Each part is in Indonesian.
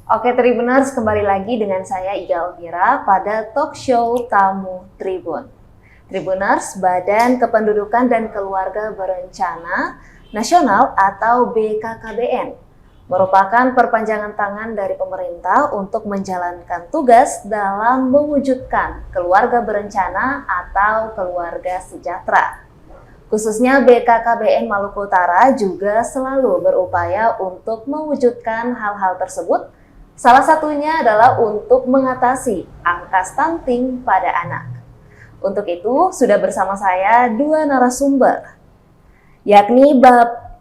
Oke Tribuners, kembali lagi dengan saya Iga Elvira pada talk show Tamu Tribun. Tribuners, Badan Kependudukan dan Keluarga Berencana Nasional atau BKKBN merupakan perpanjangan tangan dari pemerintah untuk menjalankan tugas dalam mewujudkan keluarga berencana atau keluarga sejahtera. Khususnya BKKBN Maluku Utara juga selalu berupaya untuk mewujudkan hal-hal tersebut. Salah satunya adalah untuk mengatasi angka stunting pada anak. Untuk itu, sudah bersama saya dua narasumber, yakni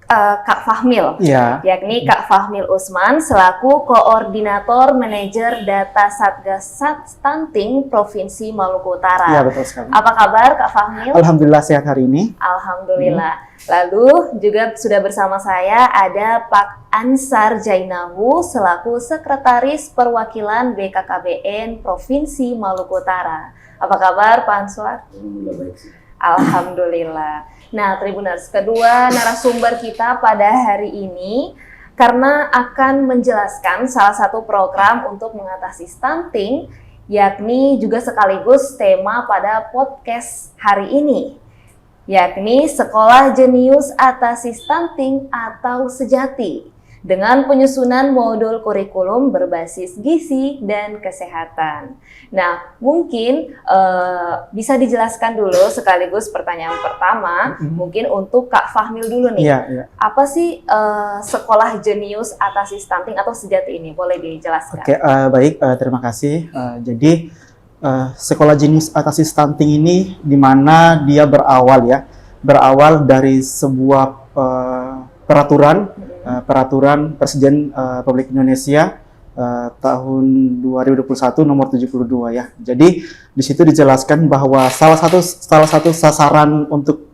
Kak Fahmil, yakni Kak Fahmil Usman selaku Koordinator Manajer Data Satgas Stunting Provinsi Maluku Utara. Ya, betul sekali. Apa kabar Kak Fahmil? Alhamdulillah sehat hari ini. Alhamdulillah. Lalu juga sudah bersama saya ada Pak Ansar Jainahu selaku Sekretaris Perwakilan BKKBN Provinsi Maluku Utara. Apa kabar Pak Ansar? Alhamdulillah baik. Alhamdulillah. Nah, Tribuners, kedua narasumber kita pada hari ini karena akan menjelaskan salah satu program untuk mengatasi stunting, yakni juga sekaligus tema pada podcast hari ini, yakni Sekolah Jenius Atasi Stunting atau Sejati, dengan penyusunan modul kurikulum berbasis gizi dan kesehatan. Nah, mungkin bisa dijelaskan dulu sekaligus pertanyaan pertama, mungkin untuk Kak Fahmil dulu nih. Apa sih Sekolah Jenius Atasi Stunting atau Sejati ini? Boleh dijelaskan? Oke, baik, terima kasih. Jadi, Sekolah Jenius Atasi Stunting ini di mana dia berawal dari sebuah peraturan Presiden Republik Indonesia tahun 2021 nomor 72 ya. Jadi di situ dijelaskan bahwa salah satu sasaran untuk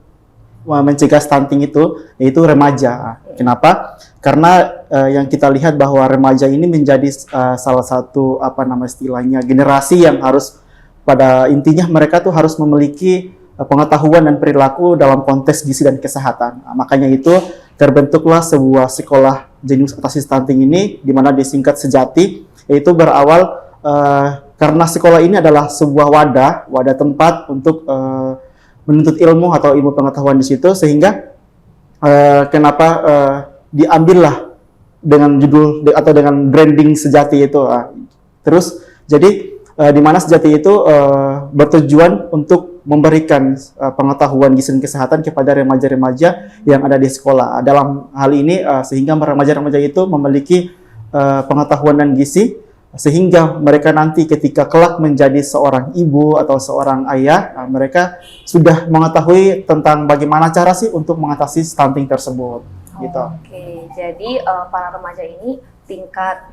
mencegah stunting itu yaitu remaja. Kenapa? Karena yang kita lihat bahwa remaja ini menjadi salah satu istilahnya generasi yang harus pada intinya mereka tuh harus memiliki pengetahuan dan perilaku dalam konteks gizi dan kesehatan. Nah, makanya itu terbentuklah sebuah sekolah jenius atasi stunting ini, di mana disingkat Sejati, yaitu berawal karena sekolah ini adalah sebuah wadah tempat untuk menuntut ilmu atau ilmu pengetahuan di situ, sehingga kenapa diambillah dengan judul atau dengan branding Sejati itu. Terus jadi di mana Sejati itu bertujuan untuk memberikan pengetahuan gizi dan kesehatan kepada remaja-remaja yang ada di sekolah. Dalam hal ini sehingga remaja-remaja itu memiliki pengetahuan dan gizi sehingga mereka nanti ketika kelak menjadi seorang ibu atau seorang ayah, mereka sudah mengetahui tentang bagaimana cara sih untuk mengatasi stunting tersebut. Gitu. Oke, jadi para remaja ini tingkat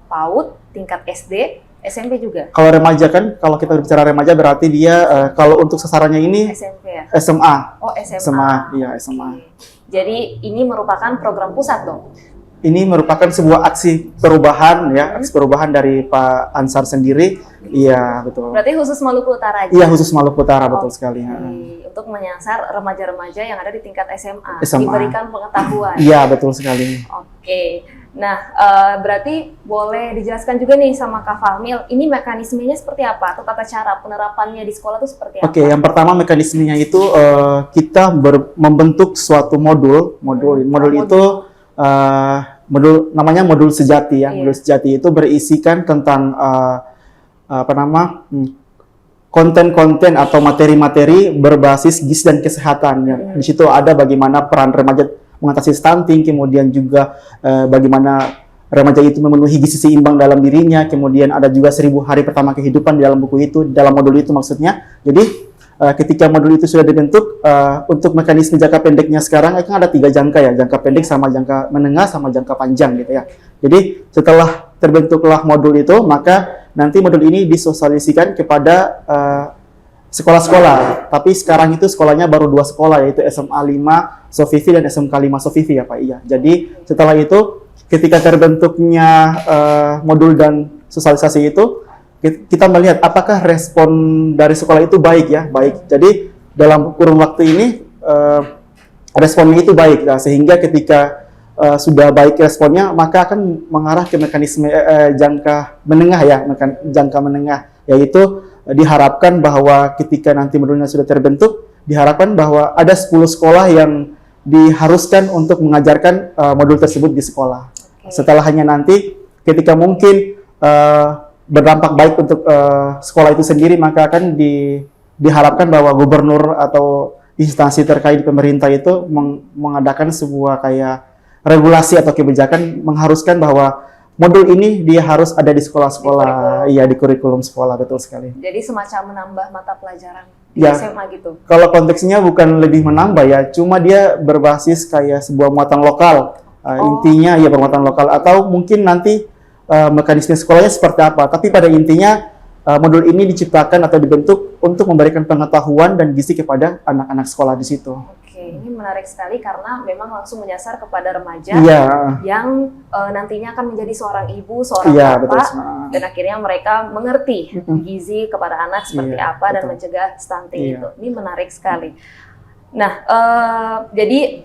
PAUD, tingkat SD, SMP juga? Kalau remaja kan, kalau kita bicara remaja berarti dia, kalau untuk sasarannya ini SMP ya? SMA. Oh, SMA. Iya, SMA. Okay. Jadi ini merupakan program pusat dong? Ini merupakan sebuah aksi perubahan ya, aksi perubahan dari Pak Ansar sendiri. Iya, betul. Berarti khusus Maluku Utara aja? Iya, khusus Maluku Utara, betul sekali. Untuk menyasar remaja-remaja yang ada di tingkat SMA. Diberikan pengetahuan? Iya, betul sekali. Oke. Nah, berarti boleh dijelaskan juga nih sama Kak Fahmil, ini mekanismenya seperti apa? Atau tata cara penerapannya di sekolah itu seperti apa? Oke, yang pertama mekanismenya itu kita membentuk suatu modul itu namanya modul Sejati ya. Modul Sejati itu berisikan tentang konten-konten atau materi-materi berbasis gizi dan kesehatan. Ya. Di situ ada bagaimana peran remaja mengatasi stunting, kemudian juga bagaimana remaja itu memenuhi gizi seimbang dalam dirinya, kemudian ada juga 1000 hari pertama kehidupan di dalam buku itu, dalam modul itu maksudnya. Jadi ketika modul itu sudah dibentuk, untuk mekanisme jangka pendeknya sekarang kan ada 3 jangka ya, jangka pendek sama jangka menengah sama jangka panjang gitu ya. Jadi setelah terbentuklah modul itu, maka nanti modul ini disosialisasikan kepada sekolah-sekolah, tapi sekarang itu sekolahnya baru 2 sekolah, yaitu SMA 5 Sofifi dan SMK 5 Sofifi ya Pak. Iya. Jadi setelah itu ketika terbentuknya modul dan sosialisasi itu, kita melihat apakah respon dari sekolah itu baik ya, baik. Jadi dalam kurun waktu ini responnya itu baik, sehingga ketika sudah baik responnya, maka akan mengarah ke mekanisme jangka menengah ya, jangka menengah, yaitu diharapkan bahwa ketika nanti modulnya sudah terbentuk, diharapkan bahwa ada 10 sekolah yang diharuskan untuk mengajarkan modul tersebut di sekolah. Setelahnya nanti ketika mungkin berdampak baik untuk sekolah itu sendiri, maka akan diharapkan bahwa gubernur atau instansi terkait pemerintah itu mengadakan sebuah kayak regulasi atau kebijakan mengharuskan bahwa modul ini dia harus ada di sekolah-sekolah, iya di kurikulum sekolah, betul sekali. Jadi semacam menambah mata pelajaran di Ya, SMA gitu. kalau konteksnya bukan lebih menambah ya, cuma dia berbasis kayak sebuah muatan lokal. Intinya ya bermuatan lokal, atau mungkin nanti mekanisme sekolahnya seperti apa. Tapi pada intinya modul ini diciptakan atau dibentuk untuk memberikan pengetahuan dan gizi kepada anak-anak sekolah di situ. Oke, ini menarik sekali karena memang langsung menyasar kepada remaja Iya. yang nantinya akan menjadi seorang ibu, seorang Iya, bapak, betul. dan akhirnya mereka mengerti gizi kepada anak seperti Iya, apa dan betul. mencegah stunting Iya. itu. Ini menarik sekali. Nah, jadi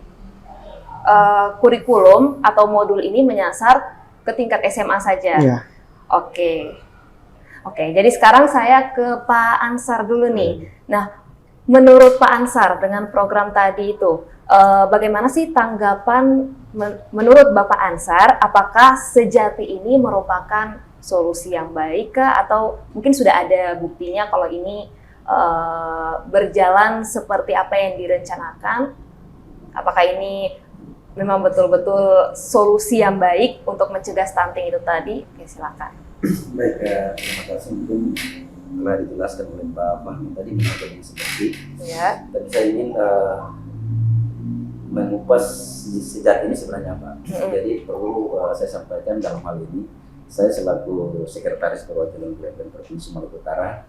kurikulum atau modul ini menyasar ke tingkat SMA saja. Iya. Oke. Oke, jadi sekarang saya ke Pak Ansar dulu nih. Nah, menurut Pak Ansar dengan program tadi itu, bagaimana sih tanggapan menurut Bapak Ansar? Apakah sejati ini merupakan solusi yang baik kah? Atau mungkin sudah ada buktinya kalau ini berjalan seperti apa yang direncanakan? Apakah ini memang betul-betul solusi yang baik untuk mencegah stunting itu tadi? Oke, silakan. Baik, terima kasih. Mungkin telah dijelaskan oleh Pak Fahmi tadi mengenai seperti. Ya. Tapi saya ingin mengupas sejak ini sebenarnya Pak. Jadi perlu saya sampaikan dalam hal ini, saya selaku Sekretaris Perwakilan Pelanggan Provinsi Maluku Utara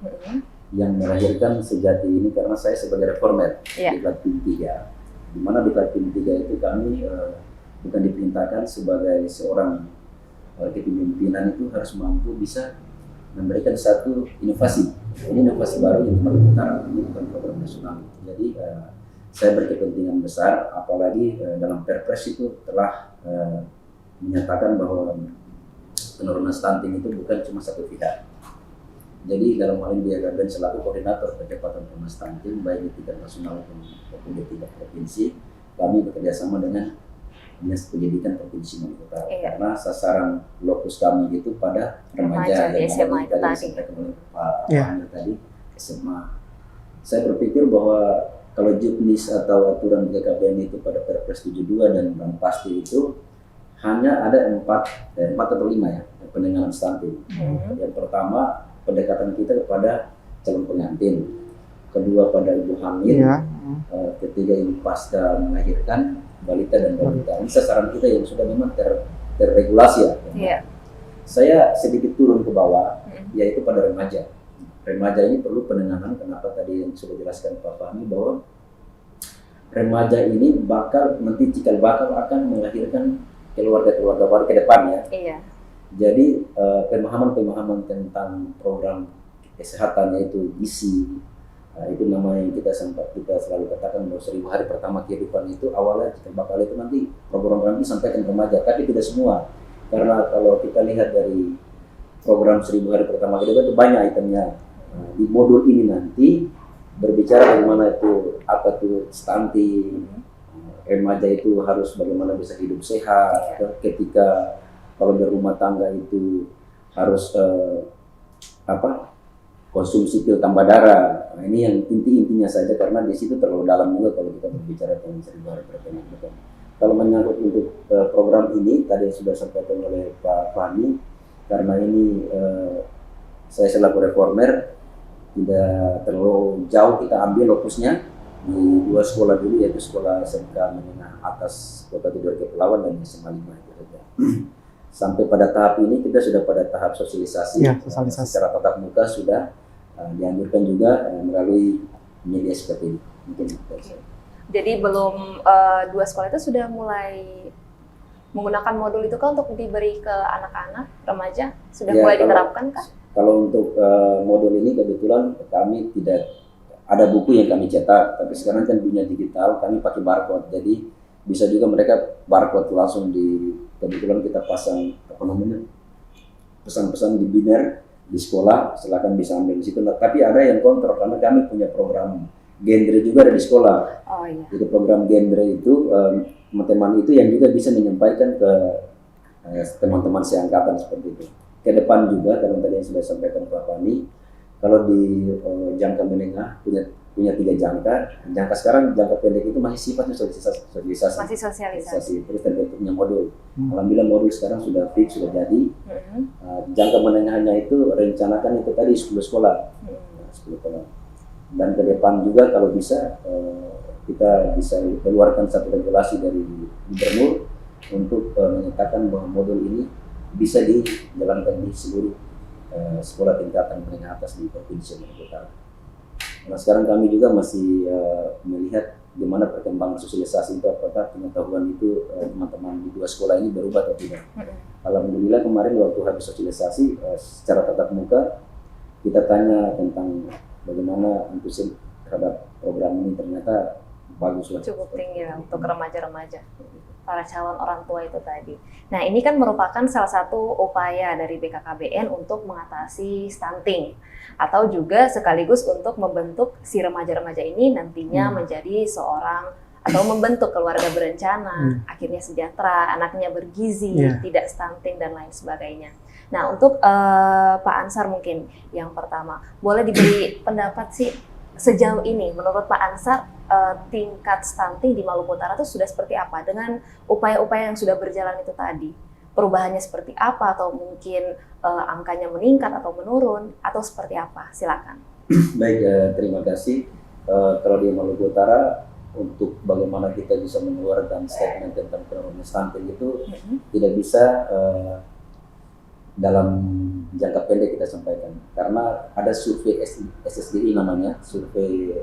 yang melahirkan sejati ini karena saya sebagai reformer di Klatim 3. Di mana di Klatim 3 itu kami bukan diperintahkan sebagai seorang kepemimpinan itu harus mampu bisa memberikan satu inovasi. Ini inovasi baru yang di Maluku Utara, ini bukan program nasional. Jadi saya berkepentingan besar, apalagi dalam Perpres itu telah menyatakan bahwa penurunan stunting itu bukan cuma satu pihak. Jadi dalam hal ini dia dan selaku koordinator percepatan penurunan stunting baik di tingkat nasional maupun di tingkat provinsi, kami bekerjasama dengan Dinas Pendidikan Provinsi Maluku Utara karena sasaran lokus kami itu pada remaja di yang SMA itu tadi. disampaikan oleh Pak Amir tadi, SMA. Saya berpikir bahwa kalau juknis atau aturan BKKBN itu pada Perpres 72 dan Bank Pasti itu hanya ada 4 atau 5 ya penanganan stunting. Yang pertama pendekatan kita kepada calon pengantin, kedua pada ibu hamil, ketiga ibu pasca melahirkan balita dan balita. Ini sasaran kita yang sudah memang terregulasi ya. Saya sedikit turun ke bawah, yaitu pada remaja. Remaja ini perlu penanganan. Kenapa tadi yang sudah dijelaskan Pak Fahmi bahwa remaja ini nanti cikal bakal akan melahirkan keluarga-keluarga baru ke depan ya. Iya. Jadi pemahaman tentang program kesehatan yaitu gizi. Itu nama yang kita selalu katakan bahwa 1000 hari pertama kehidupan itu awalnya bakal itu nanti program ini sampaikan remaja, tapi tidak semua. Karena kalau kita lihat dari program 1000 hari pertama kehidupan itu banyak itemnya. Di modul ini nanti berbicara bagaimana itu apa tuh stunting, remaja itu harus bagaimana bisa hidup sehat, ketika kalau berumah tangga itu harus konsumsi pil tambah darah. Nah, ini yang intinya saja karena di situ terlalu dalam juga kalau kita berbicara tentang 1000 hari pertama. Kalau menyangkut untuk program ini tadi sudah sampaikan oleh Pak Fahmi, karena ini saya selaku reformer tidak terlalu jauh kita ambil lokusnya di 2 sekolah dulu, yaitu sekolah SMK Menengah Atas Kota Tidore Kepulauan dan SMA 5 itu saja. Sampai pada tahap ini kita sudah pada tahap sosialisasi, secara tatap muka sudah dianjurkan juga melalui media seperti ini. Mungkin jadi belum 2 sekolah itu sudah mulai menggunakan modul itu kan untuk diberi ke anak-anak remaja, sudah mulai diterapkan kah? Kalau untuk modul ini kebetulan kami tidak ada buku yang kami cetak, tapi sekarang kan dunia digital, kami pakai barcode. Jadi bisa juga mereka barcode langsung kebetulan kita pasang pesan-pesan di biner di sekolah, silakan bisa ambil di situ. Nah, tapi ada yang kontrol karena kami punya program genre juga ada di sekolah. Oh iya. Itu program genre itu teman-teman itu yang juga bisa menyampaikan ke teman-teman seangkatan seperti itu. Ke depan juga karena tadi yang sudah sampaikan Pak Fani, kalau di jangka menengah punya 3 jangka. Jangka sekarang jangka pendek itu masih sifatnya sosialisasi. Masih sosialisasi. Terus terbentuknya modul. Alhamdulillah modul sekarang sudah fix, sudah jadi. Jangka menengahnya itu rencanakan itu tadi 10 sekolah. 10 sekolah. Dan ke depan juga kalau bisa kita bisa keluarkan satu regulasi dari gubernur untuk menyatakan bahwa modul ini bisa dijalankan di seluruh sekolah tingkatan menengah atas di Provinsi Maluku Utara. Nah, sekarang kami juga masih melihat bagaimana perkembangan sosialisasi itu, apakah pengetahuan itu teman-teman di 2 sekolah ini berubah atau tidak. Alhamdulillah kemarin waktu habis sosialisasi secara tatap muka kita tanya tentang bagaimana antusias terhadap program ini, ternyata bagus lah. Cukup tinggi lah untuk remaja-remaja, para calon orang tua itu tadi. Nah, ini kan merupakan salah satu upaya dari BKKBN untuk mengatasi stunting atau juga sekaligus untuk membentuk si remaja-remaja ini nantinya menjadi seorang atau membentuk keluarga berencana, akhirnya sejahtera, anaknya bergizi, tidak stunting dan lain sebagainya. Nah, untuk Pak Ansar mungkin yang pertama, boleh diberi pendapat sih sejauh ini menurut Pak Ansar tingkat stunting di Maluku Utara itu sudah seperti apa dengan upaya-upaya yang sudah berjalan itu tadi? Perubahannya seperti apa atau mungkin angkanya meningkat atau menurun atau seperti apa? Silakan. Baik, terima kasih. Kalau di Maluku Utara untuk bagaimana kita bisa mengeluarkan statement tentang fenomena stunting itu tidak bisa dalam jangka pendek kita sampaikan karena ada survei SSGI namanya, survei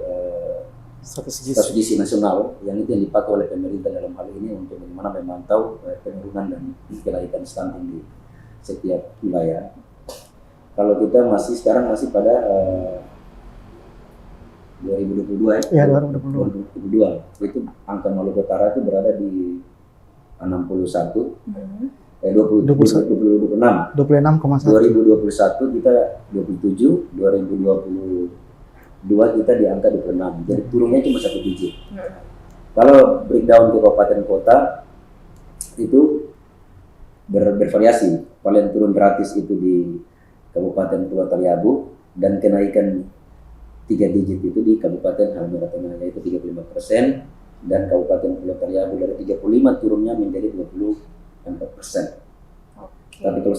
status gizi nasional yang itu yang dipakai oleh pemerintah dalam hal ini untuk bagaimana memantau penurunan dan kenaikan stunting di setiap wilayah. Kalau kita sekarang masih pada 2022 ya 2022 itu angka Maluku Utara itu berada di 26,1 kita 27, 2022 kita di angka 26, jadi turunnya cuma 1 digit. Kalau breakdown ke kabupaten kota itu bervariasi, paling turun gratis itu di Kabupaten Pulau Taliabu dan kenaikan 3 digit itu di Kabupaten Halmahera Tengah yaitu 35% dan Kabupaten Pulau Taliabu dari 35 turunnya menjadi 24%. Tapi kalau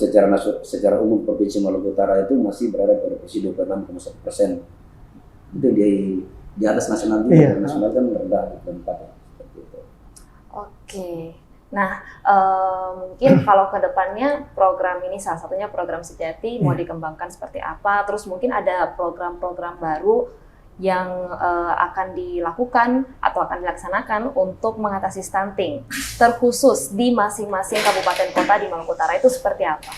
secara umum Provinsi Maluku Utara itu masih berada pada posisi 26,1%. Itu di atas nasional juga, nasional kan rendah di 24 seperti itu. Oke. Nah, mungkin kalau ke depannya program ini salah satunya program Sejati mau dikembangkan seperti apa? Terus mungkin ada program-program baru yang akan dilakukan atau akan dilaksanakan untuk mengatasi stunting terkhusus di masing-masing kabupaten kota di Maluku Utara itu seperti apa?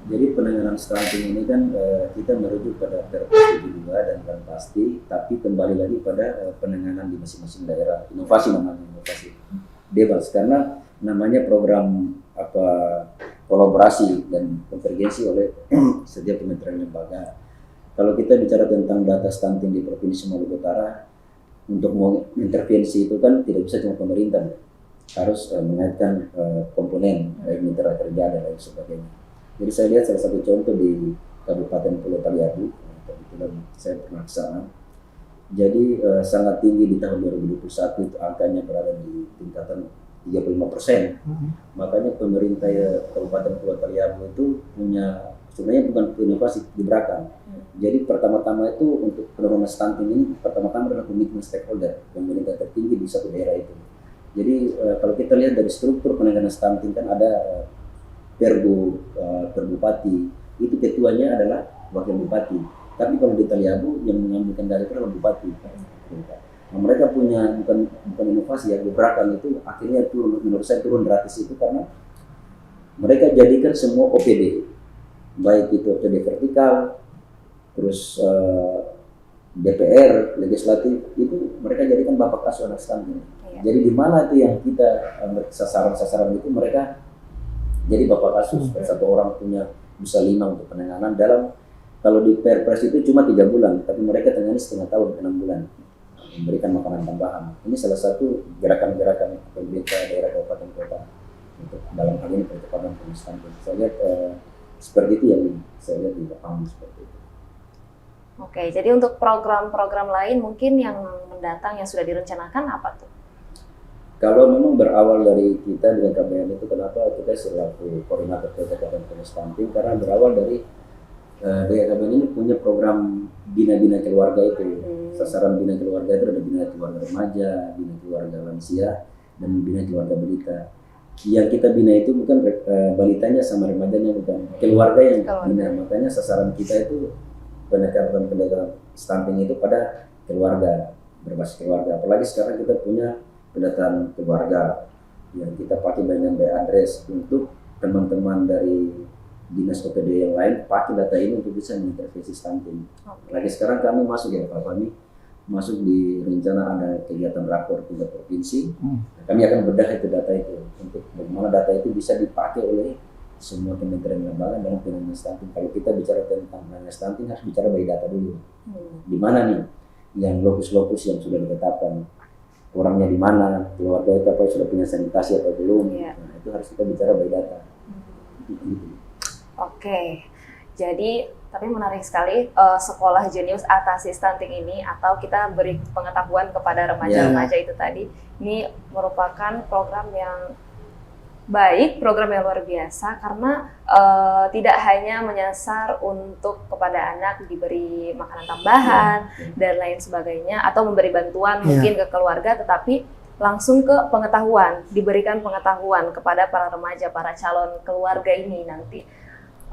Jadi penanganan stunting ini kan kita merujuk pada Perpres 72 dan Plan Pasti, tapi kembali lagi pada penanganan di masing-masing daerah. Inovasi namanya, inovasi bebas karena namanya program kolaborasi dan konvergensi oleh setiap kementerian lembaga. Kalau kita bicara tentang data stunting di Provinsi Maluku Utara, untuk mengintervensi itu kan tidak bisa cuma pemerintah, harus mengaitkan komponen, baik mitra kerja dan lain sebagainya. Jadi saya lihat salah satu contoh di Kabupaten Pulau Taliabu, kebetulan saya pernah ke sana. Jadi sangat tinggi di tahun 2021 itu angkanya berada di tingkatan 35%. Makanya pemerintah Kabupaten Pulau Taliabu itu punya sebenarnya bukan inovasi, gebrakan. Jadi pertama-tama itu untuk penurunan stunting ini pertama-tama adalah komitmen stakeholder pemerintah tertinggi di satu daerah itu. Jadi kalau kita lihat dari struktur penanganan stunting kan ada perbupati, itu ketuanya adalah wakil bupati. Tapi kalau di Taliabu yang mengambil kendali itu adalah bupati. Nah, mereka punya bukan inovasi ya, gebrakan itu akhirnya turun, menurut saya turun gratis itu karena mereka jadikan semua OPD, baik itu OPD vertikal, terus DPR, legislatif itu mereka jadikan bapak asuh anak stunting. Jadi di mana itu yang kita sasaran-sasaran itu mereka jadi bapak asuh supaya satu orang punya bisa 5 untuk penanganan dalam, kalau di Perpres itu cuma 3 bulan, tapi mereka tangani setengah tahun, 6 bulan memberikan makanan tambahan. Ini salah satu gerakan-gerakan pemerintah daerah kabupaten kota untuk dalam hal ini percepatan pengusutan. Saya lihat seperti itu yang saya lihat di lapangan seperti itu. Oke, jadi untuk program-program lain mungkin yang mendatang yang sudah direncanakan apa tuh? Kalau memang berawal dari kita dengan KBN itu, kenapa kita selaku koordinator percepatan pengusutan, karena berawal dari KBN ini punya program bina-bina keluarga itu. Sasaran bina keluarga itu ada bina keluarga remaja, bina keluarga lansia, dan bina keluarga balita. Yang kita bina itu bukan balitanya sama remajanya, bukan keluarga yang bina. Makanya sasaran kita itu pendekatan stunting itu pada keluarga, berbasis keluarga. Apalagi sekarang kita punya pendataan keluarga yang kita pakai dengan by address untuk teman-teman dari dinas OPD yang lain pakai data ini untuk bisa mengintervensi stunting. Lagi sekarang kami masuk ya Pak Fahmi, masuk di rencana ada kegiatan rakor tingkat provinsi. Kami akan bedah itu data itu untuk bagaimana data itu bisa dipakai oleh semua kementerian lembaga dalam penanganan stunting. Kalau kita bicara tentang penanganan stunting harus bicara by data dulu. Di mana nih yang lokus-lokus yang sudah ditetapkan, orangnya di mana, keluarga itu apa sudah punya sanitasi atau belum. Nah, itu harus kita bicara by data. Oke, jadi tapi menarik sekali sekolah jenius atasi stunting ini, atau kita beri pengetahuan kepada remaja-remaja itu tadi, ini merupakan program yang baik, program yang luar biasa karena tidak hanya menyasar untuk kepada anak diberi makanan tambahan dan lain sebagainya atau memberi bantuan mungkin ke keluarga, tetapi langsung ke pengetahuan, diberikan pengetahuan kepada para remaja, para calon keluarga ini nanti.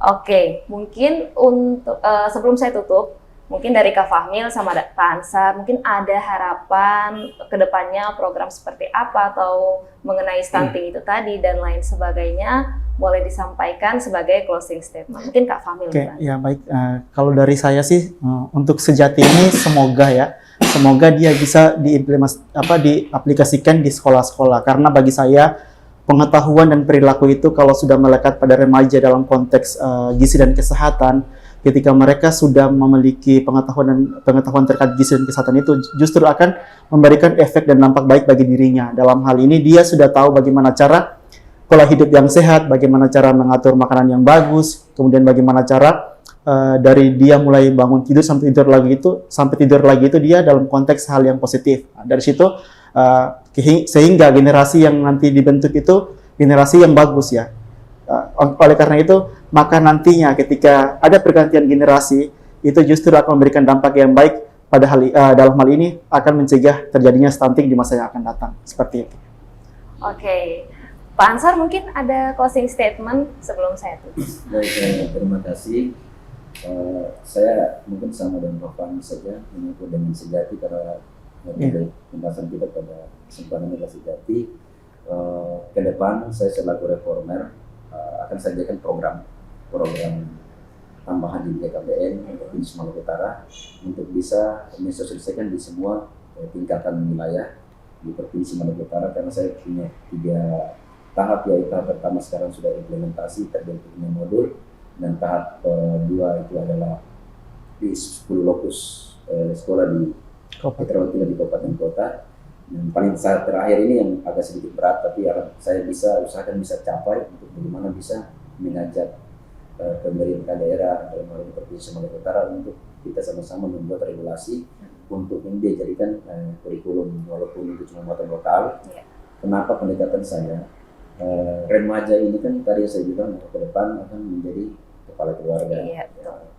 Oke, mungkin untuk sebelum saya tutup, mungkin dari Kak Fahmil sama Pak Ansar, mungkin ada harapan ke depannya program seperti apa atau mengenai stunting itu tadi dan lain sebagainya, boleh disampaikan sebagai closing statement. Mungkin Kak Fahmil. Oke, ya baik. Kalau dari saya sih untuk Sejati ini semoga dia bisa diaplikasikan di sekolah-sekolah, karena bagi saya pengetahuan dan perilaku itu kalau sudah melekat pada remaja dalam konteks gizi dan kesehatan, ketika mereka sudah memiliki pengetahuan terkait gizi dan kesehatan itu justru akan memberikan efek dan dampak baik bagi dirinya. Dalam hal ini dia sudah tahu bagaimana cara pola hidup yang sehat, bagaimana cara mengatur makanan yang bagus, kemudian bagaimana cara dari dia mulai bangun tidur sampai tidur lagi itu dia dalam konteks hal yang positif. Dari situ sehingga generasi yang nanti dibentuk itu generasi yang bagus ya. Oleh karena itu, maka nantinya ketika ada pergantian generasi, itu justru akan memberikan dampak yang baik pada dalam hal ini akan mencegah terjadinya stunting di masa yang akan datang. Seperti itu. Oke. Pak Ansar mungkin ada closing statement sebelum saya tutup. Baik, terima kasih. Saya mungkin sama dengan Pak Fahmi saja menyangkut dengan Sejati karena pembahasan kita pada kesempatan ini Sejati. Ke depan saya selaku reformer akan sajikan program tambahan di BKBN Provinsi Maluku Utara untuk bisa mensosialisasikan di semua tingkatan wilayah di Provinsi Maluku Utara, karena saya punya 3 tahap, yaitu tahap pertama sekarang sudah implementasi terbentuknya modul, dan tahap kedua itu adalah di 10 lokus sekolah di kabupaten kota. Dan paling saat terakhir ini yang agak sedikit berat, tapi saya usahakan bisa capai untuk bagaimana bisa mengajak pemerintah daerah dalam hal ini Provinsi Maluku Utara untuk kita sama-sama membuat regulasi untuk ini dijadikan kurikulum, walaupun itu cuma muatan lokal. Kenapa pendekatan saya? Remaja ini kan tadi saya bilang ke depan akan menjadi kepala keluarga.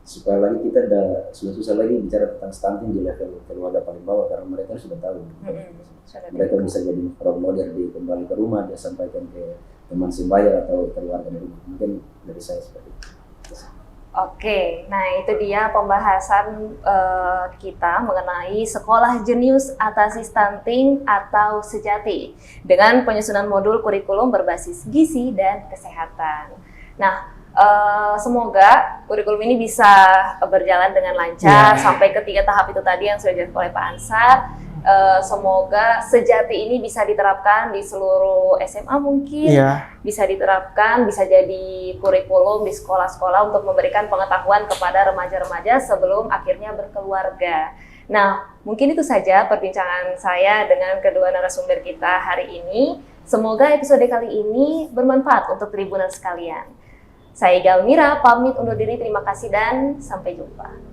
Supaya lagi kita susah lagi bicara tentang stunting di level keluarga paling bawah, karena mereka sudah tahu. Mereka bisa jadi role model kembali ke rumah, dia sampaikan ke teman sebaya atau keluarga di rumah. Mungkin dari saya seperti itu. Oke, nah itu dia pembahasan kita mengenai Sekolah Jenius Atasi Stunting atau Sejati dengan penyusunan modul kurikulum berbasis gizi dan kesehatan. Nah, Semoga kurikulum ini bisa berjalan dengan lancar sampai ke 3 tahap itu tadi yang sudah dijelaskan oleh Pak Ansar. Semoga sejati ini bisa diterapkan di seluruh SMA mungkin, bisa diterapkan, bisa jadi kurikulum di sekolah-sekolah untuk memberikan pengetahuan kepada remaja-remaja sebelum akhirnya berkeluarga. Nah, mungkin itu saja perbincangan saya dengan kedua narasumber kita hari ini. Semoga episode kali ini bermanfaat untuk Tribuners sekalian. Saya Iga Almira, pamit undur diri, terima kasih dan sampai jumpa.